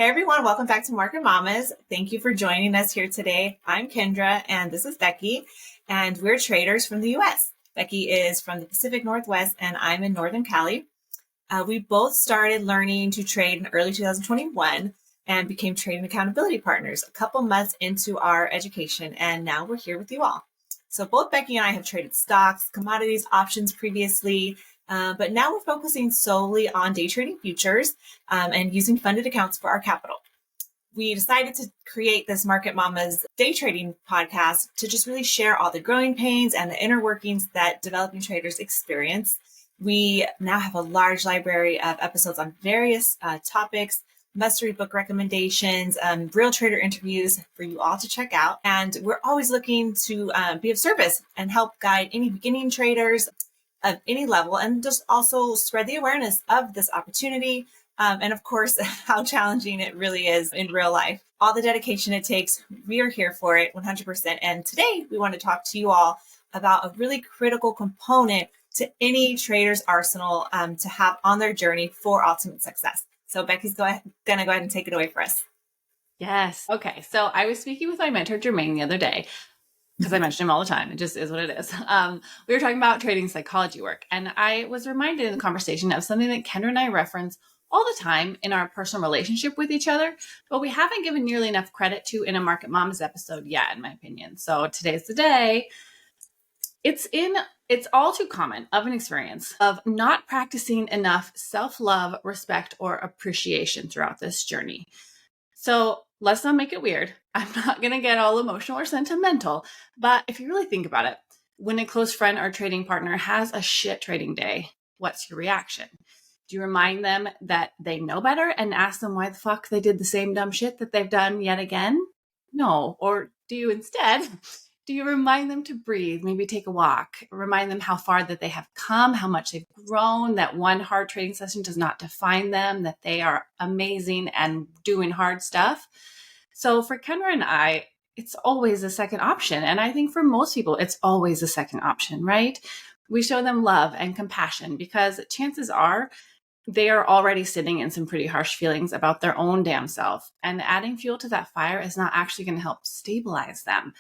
Hey everyone, welcome back to Market Mamas. Thank you for joining us here today. I'm Kendra and this is Becky, and we're traders from the US. Becky is from the Pacific Northwest and I'm in Northern Cali. We both started learning to trade in early 2021 and became trading accountability partners a couple months into our education, and now we're here with you all. So both Becky and I have traded stocks, commodities, options previously, but now we're focusing solely on day trading futures and using funded accounts for our capital. We decided to create this Market Mamas day trading podcast to just really share all the growing pains and the inner workings that developing traders experience. We now have a large library of episodes on various topics, must-read book recommendations, real trader interviews for you all to check out. And we're always looking to be of service and help guide any beginning traders of any level, and just also spread the awareness of this opportunity. And of course, how challenging it really is in real life. All the dedication it takes, we are here for it 100%. And today we want to talk to you all about a really critical component to any trader's arsenal to have on their journey for ultimate success. So Becky's going to go ahead and take it away for us. Yes. Okay. So I was speaking with my mentor, Jermaine, the other day, because I mention him all the time. It just is what it is. We were talking about trading psychology work, and I was reminded in the conversation of something that Kendra and I reference all the time in our personal relationship with each other, but we haven't given nearly enough credit to in a Market Mamas episode yet, in my opinion. So today's the day. It's all too common of an experience of not practicing enough self-love, respect, or appreciation throughout this journey. So let's not make it weird. I'm not going to get all emotional or sentimental, but if you really think about it, when a close friend or trading partner has a shit trading day, what's your reaction? Do you remind them that they know better and ask them why the fuck they did the same dumb shit that they've done yet again? No. Or do you instead, do you remind them to breathe, maybe take a walk, remind them how far that they have come, how much they've grown, that one hard trading session does not define them, that they are amazing and doing hard stuff? So for Kendra and I, it's always a second option. And I think for most people, it's always a second option, right? We show them love and compassion because chances are they are already sitting in some pretty harsh feelings about their own damn self. And adding fuel to that fire is not actually going to help stabilize them.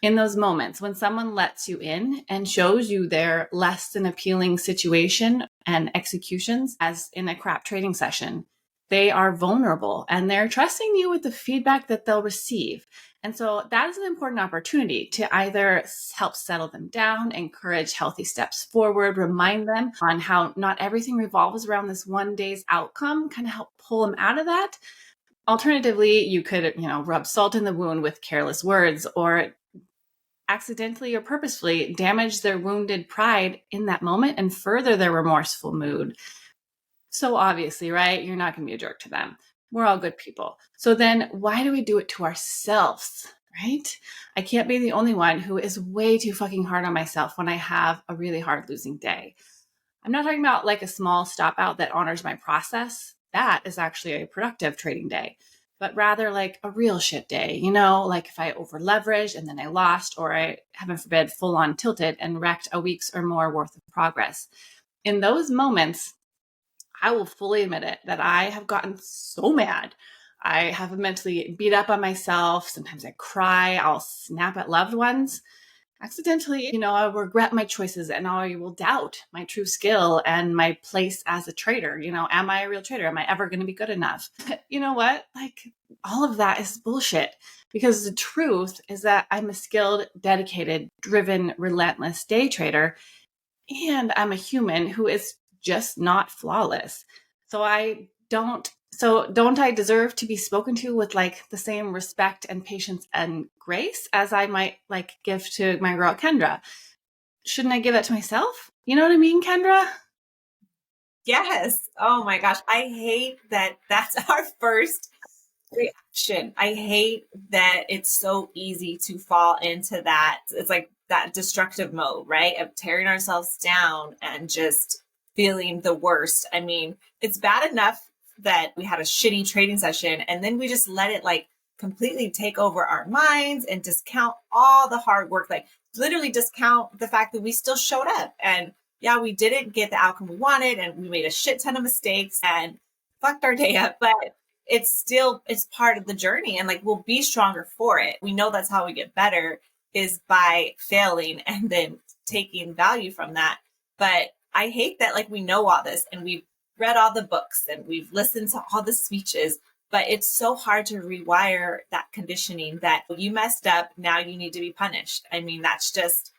In those moments when someone lets you in and shows you their less than appealing situation and executions, as in a crap trading session, they are vulnerable and they're trusting you with the feedback that they'll receive. And so that is an important opportunity to either help settle them down, encourage healthy steps forward, remind them on how not everything revolves around this one day's outcome, kind of help pull them out of that. Alternatively, you could, rub salt in the wound with careless words, or accidentally or purposefully damage their wounded pride in that moment and further their remorseful mood. So obviously, right, you're not going to be a jerk to them. We're all good people. So then why do we do it to ourselves, right? I can't be the only one who is way too fucking hard on myself when I have a really hard losing day. I'm not talking about like a small stop out that honors my process. That is actually a productive trading day. But rather like a real shit day, like if I over leveraged and then I lost, or I, heaven forbid, full on tilted and wrecked a week's or more worth of progress. In those moments, I will fully admit it that I have gotten so mad. I have mentally beat up on myself. Sometimes I cry. I'll snap at loved ones. Accidentally, I regret my choices and I will doubt my true skill and my place as a trader. Am I a real trader? Am I ever going to be good enough? You know what? Like, all of that is bullshit, because the truth is that I'm a skilled, dedicated, driven, relentless day trader, and I'm a human who is just not flawless. Don't I deserve to be spoken to with like the same respect and patience and grace as I might like give to my girl Kendra? Shouldn't I give that to myself? You know what I mean, Kendra? Yes. Oh my gosh. I hate that that's our first reaction. I hate that it's so easy to fall into that. It's like that destructive mode, right? Of tearing ourselves down and just feeling the worst. I mean, it's bad enough that we had a shitty trading session and then we just let it like completely take over our minds and discount all the hard work, like literally discount the fact that we still showed up. And yeah, we didn't get the outcome we wanted and we made a shit ton of mistakes and fucked our day up, but it's part of the journey, and like we'll be stronger for it. We know that's how we get better, is by failing and then taking value from that. But I hate that like we know all this and we've read all the books and we've listened to all the speeches, but it's so hard to rewire that conditioning that you messed up, now you need to be punished. I mean, that's just,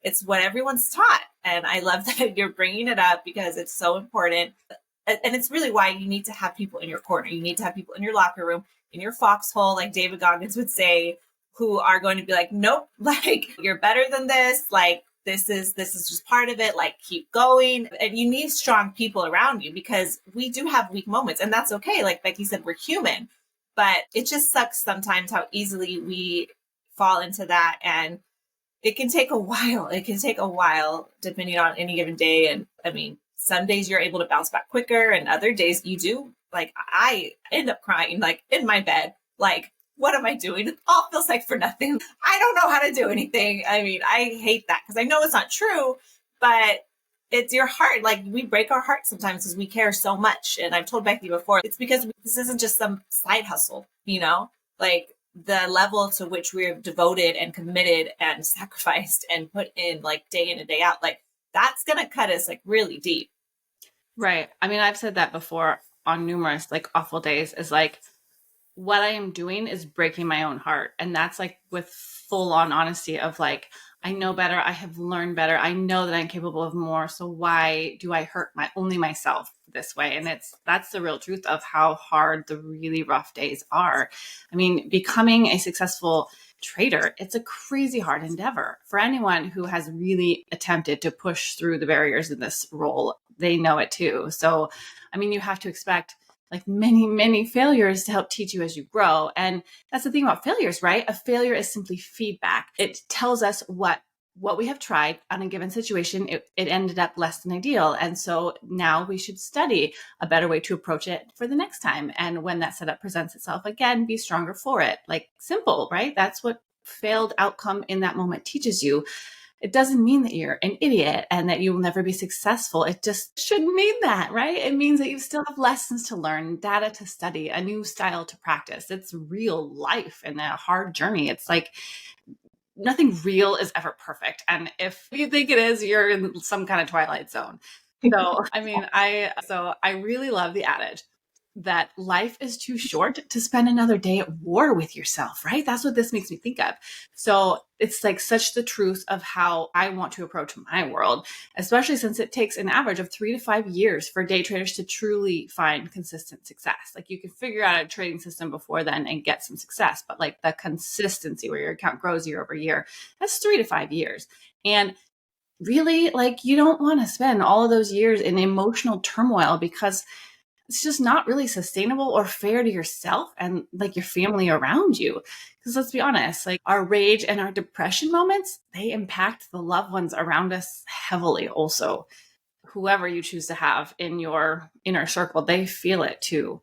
it's what everyone's taught. And I love that you're bringing it up because it's so important. And it's really why you need to have people in your corner. You need to have people in your locker room, in your foxhole, like David Goggins would say, who are going to be like, nope, like you're better than this. Like this is just part of it. Like keep going. And you need strong people around you because we do have weak moments, and that's okay. Like Becky said, we're human, but it just sucks sometimes how easily we fall into that. And it can take a while. It can take a while depending on any given day. And I mean, some days you're able to bounce back quicker and other days you do. Like I end up crying like in my bed, like, what am I doing? It all feels like for nothing. I don't know how to do anything. I mean, I hate that because I know it's not true, but it's your heart. Like we break our hearts sometimes because we care so much. And I've told Becky before, it's because this isn't just some side hustle, you know, like the level to which we're devoted and committed and sacrificed and put in like day in and day out, like that's going to cut us like really deep. Right. I mean, I've said that before on numerous like awful days, is like, what I am doing is breaking my own heart. And that's like with full on honesty of like, I know better. I have learned better. I know that I'm capable of more. So why do I hurt only myself this way? And that's the real truth of how hard the really rough days are. I mean, becoming a successful trader, it's a crazy hard endeavor for anyone who has really attempted to push through the barriers in this role. They know it too. So, I mean, you have to expect like many, many failures to help teach you as you grow. And that's the thing about failures, right? A failure is simply feedback. It tells us what we have tried on a given situation. It ended up less than ideal. And so now we should study a better way to approach it for the next time. And when that setup presents itself again, be stronger for it. Like simple, right? That's what failed outcome in that moment teaches you. It doesn't mean that you're an idiot and that you will never be successful. It just shouldn't mean that, right? It means that you still have lessons to learn, data to study, a new style to practice. It's real life and a hard journey. It's like nothing real is ever perfect. And if you think it is, you're in some kind of twilight zone. So, I mean, I really love the adage that life is too short to spend another day at war with yourself, right? That's what this makes me think of. So it's like such the truth of how I want to approach my world, especially since it takes an average of 3 to 5 years for day traders to truly find consistent success. Like you can figure out a trading system before then and get some success, but like the consistency where your account grows year over year, that's 3 to 5 years. And really, like you don't want to spend all of those years in emotional turmoil because it's just not really sustainable or fair to yourself and like your family around you. Because let's be honest, like our rage and our depression moments, they impact the loved ones around us heavily also. Whoever you choose to have in your inner circle, they feel it too.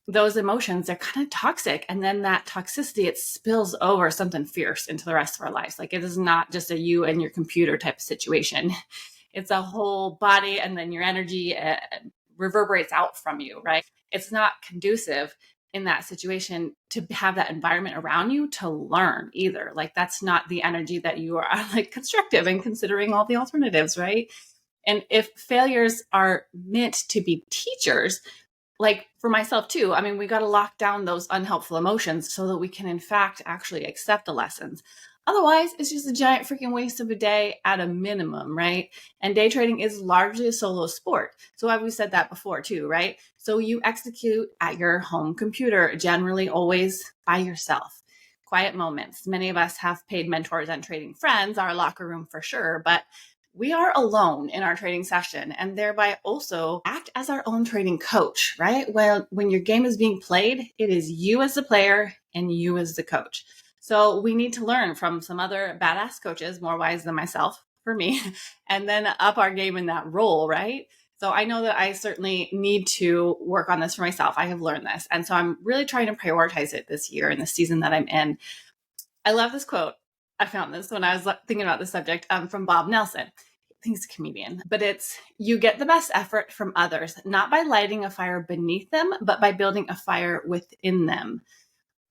Those emotions, they're kind of toxic. And then that toxicity, it spills over something fierce into the rest of our lives. Like it is not just a you and your computer type of situation. It's a whole body and then your energy reverberates out from you, right? It's not conducive in that situation to have that environment around you to learn either. Like that's not the energy that you are like constructive and considering all the alternatives, right? And if failures are meant to be teachers, like for myself too, I mean, we got to lock down those unhelpful emotions so that we can in fact actually accept the lessons. Otherwise, it's just a giant freaking waste of a day at a minimum, right? And day trading is largely a solo sport. So I've said that before too, right? So you execute at your home computer, generally always by yourself. Quiet moments. Many of us have paid mentors and trading friends, our locker room for sure, but we are alone in our trading session and thereby also act as our own trading coach, right? Well, when your game is being played, it is you as the player and you as the coach. So we need to learn from some other badass coaches, more wise than myself for me, and then up our game in that role, right? So I know that I certainly need to work on this for myself. I have learned this. And so I'm really trying to prioritize it this year in the season that I'm in. I love this quote. I found this when I was thinking about the subject from Bob Nelson. think it's a comedian, but it's, you get the best effort from others, not by lighting a fire beneath them, but by building a fire within them.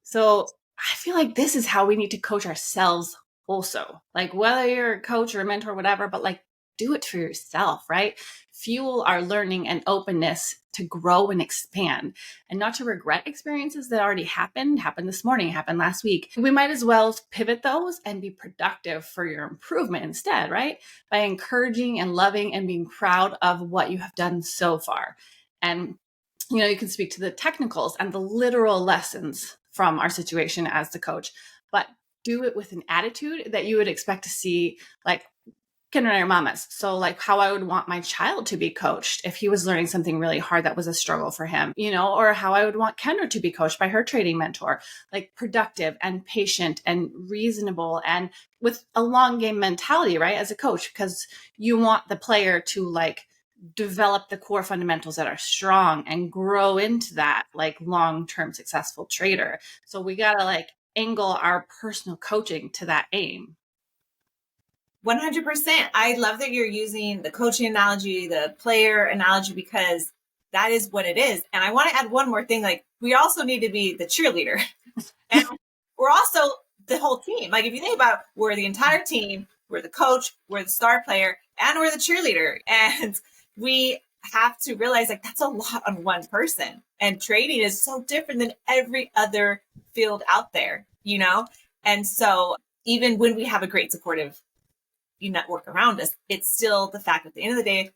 So I feel like this is how we need to coach ourselves also. Like whether you're a coach or a mentor, or whatever, but like do it for yourself, right? Fuel our learning and openness to grow and expand and not to regret experiences that already happened this morning, happened last week. We might as well pivot those and be productive for your improvement instead, right? By encouraging and loving and being proud of what you have done so far. And you can speak to the technicals and the literal lessons from our situation as the coach, but do it with an attitude that you would expect to see, like kindergarten mamas. So like how I would want my child to be coached if he was learning something really hard that was a struggle for him, or how I would want Kendra to be coached by her trading mentor, like productive and patient and reasonable and with a long game mentality, right? As a coach, because you want the player to like develop the core fundamentals that are strong and grow into that like long-term successful trader. So we got to like angle our personal coaching to that aim. 100%. I love that you're using the coaching analogy, the player analogy, because that is what it is. And I want to add one more thing. Like we also need to be the cheerleader and we're also the whole team. Like if you think about, we're the entire team, we're the coach, we're the star player, and we're the cheerleader. And we have to realize like that's a lot on one person. And trading is so different than every other field out there, And so even when we have a great supportive network around us, it's still the fact at the end of the day,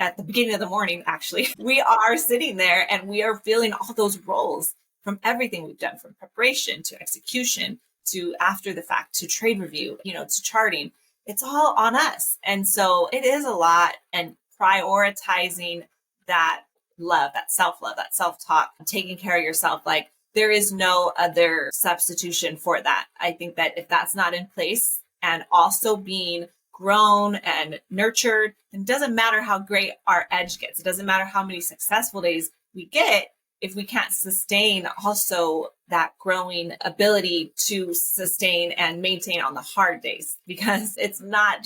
at the beginning of the morning, actually, we are sitting there and we are feeling all those roles from everything we've done, from preparation to execution to after the fact to trade review, to charting. It's all on us. And so it is a lot, and prioritizing that love, that self-love, that self-talk, taking care of yourself. Like there is no other substitution for that. I think that if that's not in place, and also being grown and nurtured, it doesn't matter how great our edge gets. It doesn't matter how many successful days we get if we can't sustain also that growing ability to sustain and maintain on the hard days, because it's not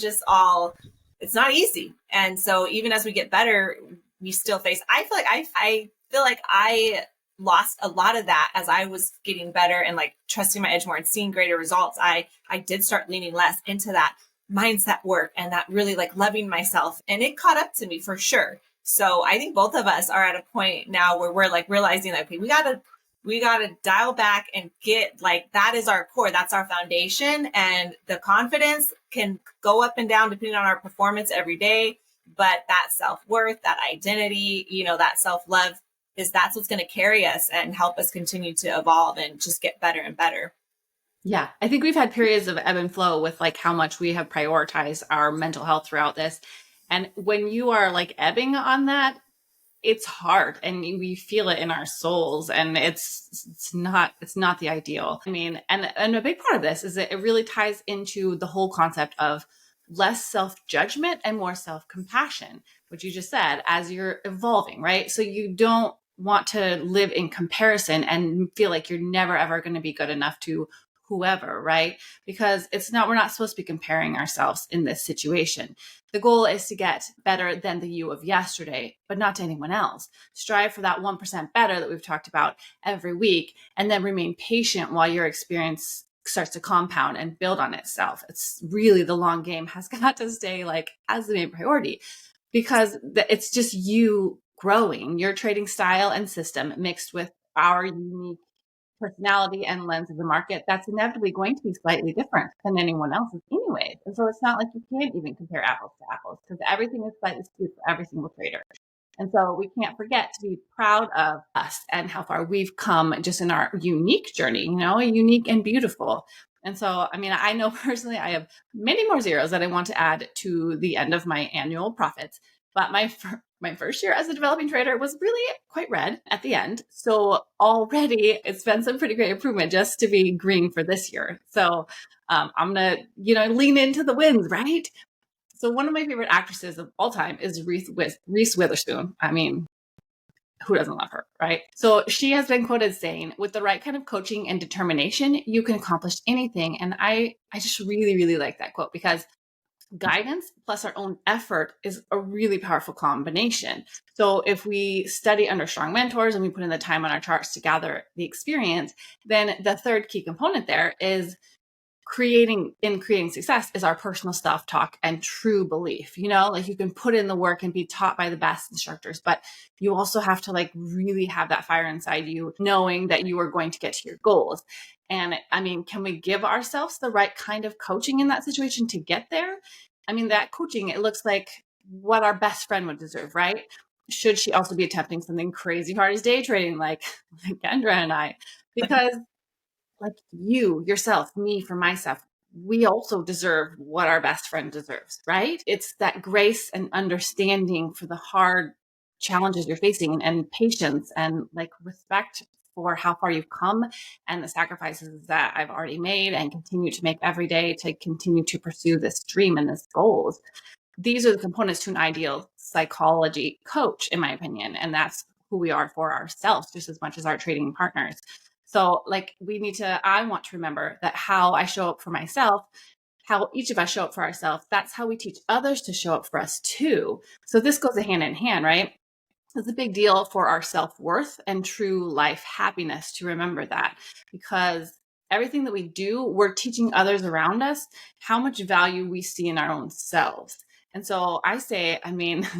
easy. And so even as we get better, we still face, I feel like I lost a lot of that as I was getting better and like trusting my edge more and seeing greater results. I did start leaning less into that mindset work and that really like loving myself, and it caught up to me for sure. So I think both of us are at a point now where we're like realizing that, okay, we gotta dial back and get like, that is our core, that's our foundation, and the confidence can go up and down depending on our performance every day. But that self-worth, that identity, that self-love, that's what's going to carry us and help us continue to evolve and just get better and better. Yeah. I think we've had periods of ebb and flow with like how much we have prioritized our mental health throughout this. And when you are like ebbing on that, it's hard and we feel it in our souls, and it's not the ideal. I mean, and a big part of this is that it really ties into the whole concept of less self-judgment and more self-compassion, which you just said, as you're evolving, right? So you don't want to live in comparison and feel like you're never ever going to be good enough to whoever, right? Because we're not supposed to be comparing ourselves in this situation. The goal is to get better than the you of yesterday, but not to anyone else. Strive for that 1% better that we've talked about every week, and then remain patient while your experience starts to compound and build on itself. It's really, the long game has got to stay like as the main priority, because it's just you growing your trading style and system mixed with our unique personality and lens of the market. That's inevitably going to be slightly different than anyone else's anyways. And so it's not like you can't even compare apples to apples, because everything is slightly skewed for every single trader. And so we can't forget to be proud of us and how far we've come just in our unique journey, unique and beautiful. And so, I mean, I know personally, I have many more zeros that I want to add to the end of my annual profits. But my first year as a developing trader was really quite red at the end. So already it's been some pretty great improvement just to be green for this year. So I'm going to, lean into the wins, right? So one of my favorite actresses of all time is Reese Witherspoon. I mean, who doesn't love her, right? So she has been quoted saying, with the right kind of coaching and determination, you can accomplish anything. And I just really, really like that quote, because guidance plus our own effort is a really powerful combination. So if we study under strong mentors and we put in the time on our charts to gather the experience, then the third key component there is creating success is our personal self-talk and true belief. Like you can put in the work and be taught by the best instructors, but you also have to like really have that fire inside you, knowing that you are going to get to your goals. And I mean, can we give ourselves the right kind of coaching in that situation to get there? I mean, that coaching, it looks like what our best friend would deserve, right? Should she also be attempting something crazy hard as day trading, like Kendra and I? Because like you, yourself, me for myself, we also deserve what our best friend deserves, right? It's that grace and understanding for the hard challenges you're facing and patience and like respect for how far you've come and the sacrifices that I've already made and continue to make every day to continue to pursue this dream and this goals. These are the components to an ideal psychology coach, in my opinion. And that's who we are for ourselves just as much as our trading partners. So like I want to remember that how I show up for myself, how each of us show up for ourselves, that's how we teach others to show up for us too. So this goes hand in hand, right? It's a big deal for our self-worth and true life happiness to remember that, because everything that we do, we're teaching others around us how much value we see in our own selves. And so I say, there's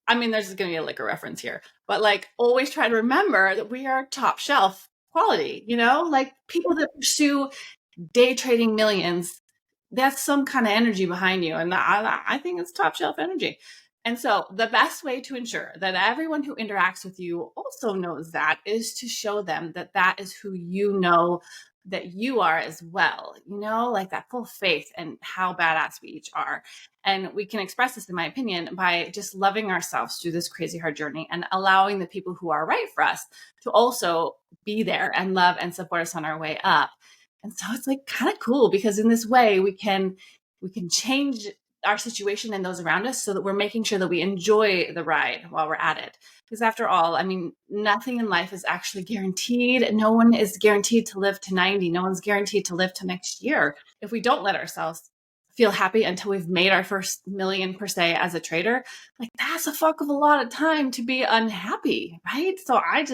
going to be a liquor reference here, but like always try to remember that we are top shelf quality, like people that pursue day trading millions, that's some kind of energy behind you. And I think it's top shelf energy. And so the best way to ensure that everyone who interacts with you also knows that is to show them that that is who you know that you are as well, like that full faith and how badass we each are. And we can express this, in my opinion, by just loving ourselves through this crazy hard journey and allowing the people who are right for us to also be there and love and support us on our way up. And so it's like kind of cool because in this way we can change our situation and those around us so that we're making sure that we enjoy the ride while we're at it. Because after all, nothing in life is actually guaranteed. No one is guaranteed to live to 90. No one's guaranteed to live to next year. If we don't let ourselves feel happy until we've made our first million per se as a trader, like that's a fuck of a lot of time to be unhappy, right? So I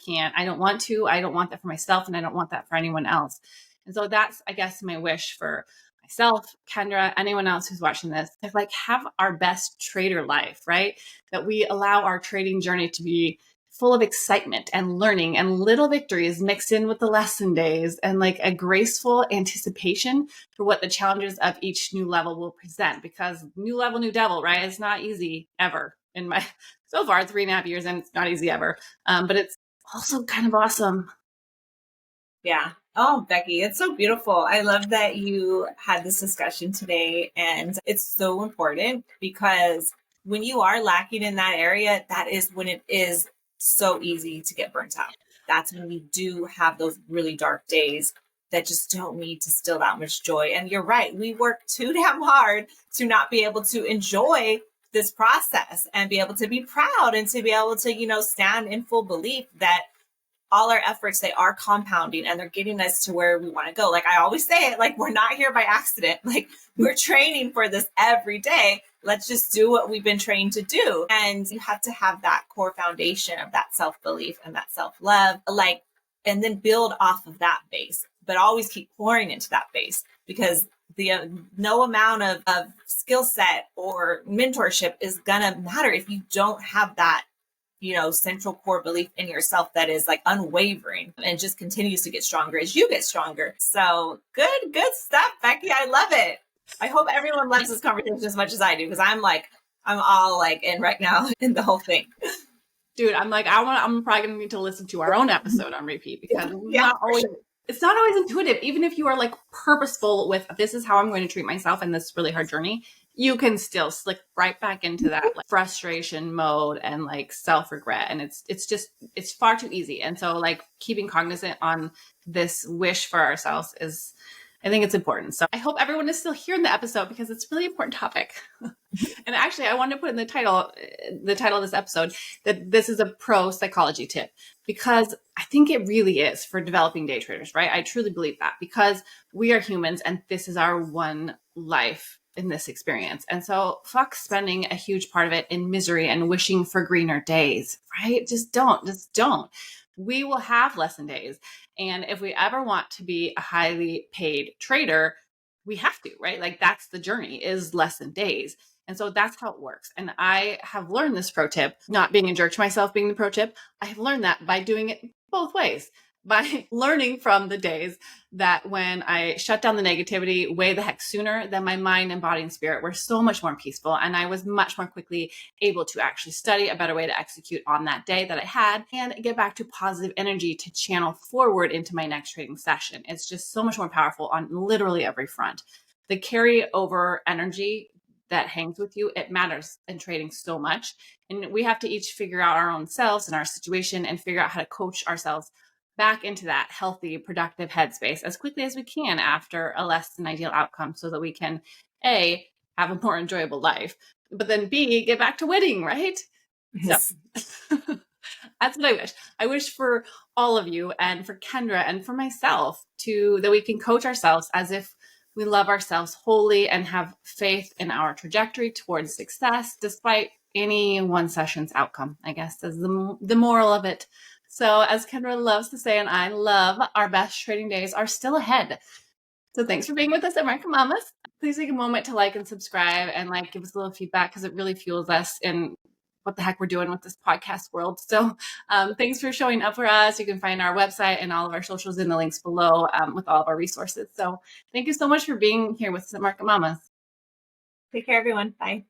can't, I don't want that for myself, and I don't want that for anyone else. And so that's, I guess, my wish for myself, Kendra, anyone else who's watching this, to like have our best trader life, right? That we allow our trading journey to be full of excitement and learning and little victories mixed in with the lesson days and like a graceful anticipation for what the challenges of each new level will present, because new level, new devil, right? It's not easy ever in my, so far 3.5 years, and it's not easy ever. But it's also kind of awesome. Yeah. Oh, Becky, it's so beautiful. I love that you had this discussion today. And it's so important because when you are lacking in that area, that is when it is so easy to get burnt out. That's when we do have those really dark days that just don't need to still that much joy. And you're right. We work too damn hard to not be able to enjoy this process and be able to be proud and to be able to, stand in full belief that all our efforts, they are compounding and they're getting us to where we want to go. Like I always say it, like we're not here by accident. Like we're training for this every day. Let's just do what we've been trained to do. And you have to have that core foundation of that self-belief and that self-love, and then build off of that base, but always keep pouring into that base, because the no amount of skill set or mentorship is gonna matter if you don't have that central core belief in yourself that is like unwavering and just continues to get stronger as you get stronger. So good stuff, Becky. I love it. I hope everyone loves this conversation as much as I do, because I'm all like in right now in the whole thing. Dude, I'm probably gonna need to listen to our own episode on repeat, because it's not always intuitive. Even if you are like purposeful with this is how I'm going to treat myself in this really hard journey, you can still slip right back into that like frustration mode and like self-regret. And it's far too easy. And so like keeping cognizant on this wish for ourselves is I think it's important. So I hope everyone is still here in the episode because it's a really important topic. And actually, I wanted to put in the title of this episode, that this is a pro psychology tip, because I think it really is for developing day traders, right? I truly believe that, because we are humans and this is our one life in this experience. And so fuck spending a huge part of it in misery and wishing for greener days, right? Just don't. We will have lesson days. And if we ever want to be a highly paid trader, we have to, right? Like that's the journey, is lesson days. And so that's how it works. And I have learned this pro tip, not being a jerk to myself being the pro tip. I have learned that by doing it both ways, by learning from the days that when I shut down the negativity way the heck sooner, then my mind and body and spirit were so much more peaceful. And I was much more quickly able to actually study a better way to execute on that day that I had and get back to positive energy to channel forward into my next trading session. It's just so much more powerful on literally every front. The carryover energy that hangs with you, it matters in trading so much. And we have to each figure out our own selves and our situation and figure out how to coach ourselves back into that healthy, productive headspace as quickly as we can after a less than ideal outcome, so that we can A, have a more enjoyable life, but then B, get back to winning, right? Yes. So that's what I wish. I wish for all of you and for Kendra and for myself that we can coach ourselves as if we love ourselves wholly and have faith in our trajectory towards success, despite any one session's outcome, I guess, is the moral of it. So as Kendra loves to say, and I love, our best trading days are still ahead. So thanks for being with us at Market Mamas. Please take a moment to like and subscribe and give us a little feedback, because it really fuels us in what the heck we're doing with this podcast world. So thanks for showing up for us. You can find our website and all of our socials in the links below with all of our resources. So thank you so much for being here with us at Market Mamas. Take care, everyone. Bye.